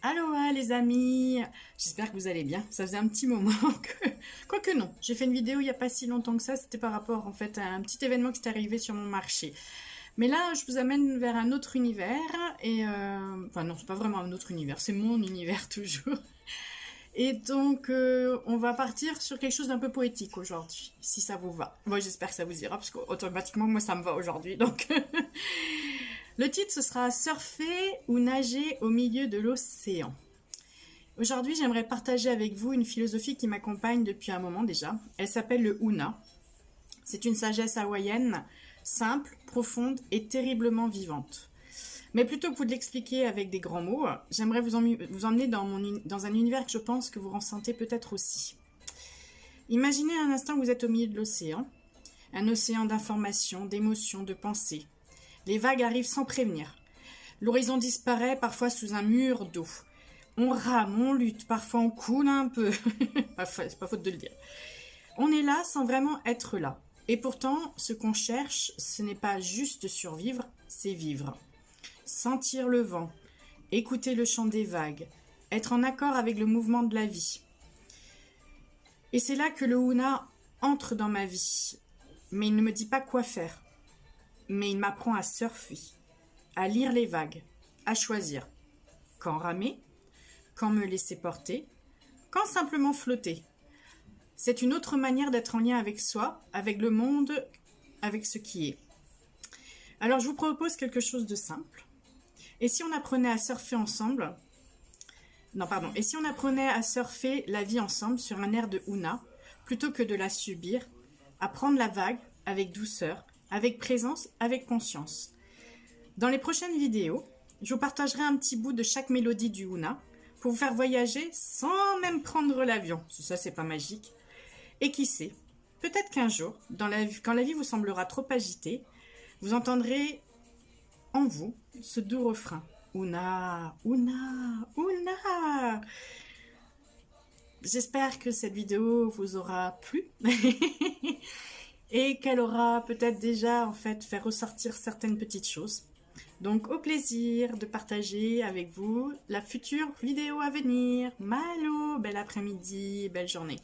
Aloha les amis, j'espère que vous allez bien. Ça faisait un petit moment que... Quoique non, j'ai fait une vidéo il n'y a pas si longtemps que ça, c'était par rapport en fait à un petit événement qui est arrivé sur mon marché. Mais là, je vous amène vers un autre univers et... Enfin non, c'est pas vraiment un autre univers, c'est mon univers toujours. Et donc, on va partir sur quelque chose d'un peu poétique aujourd'hui, si ça vous va. Moi, j'espère que ça vous ira, parce qu'automatiquement, moi, ça me va aujourd'hui, donc... Le titre, ce sera Surfer ou nager au milieu de l'océan. Aujourd'hui, j'aimerais partager avec vous une philosophie qui m'accompagne depuis un moment déjà. Elle s'appelle le Huna. C'est une sagesse hawaïenne, simple, profonde et terriblement vivante. Mais plutôt que vous de l'expliquer avec des grands mots, j'aimerais vous emmener dans un univers que je pense que vous ressentez peut-être aussi. Imaginez un instant que vous êtes au milieu de l'océan, un océan d'informations, d'émotions, de pensées. Les vagues arrivent sans prévenir. L'horizon disparaît parfois sous un mur d'eau. On rame, on lutte, parfois on coule un peu. C'est pas faute de le dire. On est là sans vraiment être là. Et pourtant, ce qu'on cherche, ce n'est pas juste survivre, c'est vivre. Sentir le vent, écouter le chant des vagues, être en accord avec le mouvement de la vie. Et c'est là que le Huna entre dans ma vie. Mais il ne me dit pas quoi faire. Mais il m'apprend à surfer, à lire les vagues, à choisir. Quand ramer, quand me laisser porter, quand simplement flotter. C'est une autre manière d'être en lien avec soi, avec le monde, avec ce qui est. Alors je vous propose quelque chose de simple. Et si on apprenait à surfer ensemble, et si on apprenait à surfer la vie ensemble sur un air de Huna, plutôt que de la subir, à prendre la vague avec douceur, avec présence, avec conscience. Dans les prochaines vidéos, je vous partagerai un petit bout de chaque mélodie du Huna pour vous faire voyager sans même prendre l'avion. Ça, c'est pas magique. Et qui sait, peut-être qu'un jour, quand la vie vous semblera trop agitée, vous entendrez en vous ce doux refrain. Huna, Huna, Huna. J'espère que cette vidéo vous aura plu. Et qu'elle aura peut-être déjà en fait fait ressortir certaines petites choses. Donc au plaisir de partager avec vous la future vidéo à venir. Malo, bel après-midi, belle journée.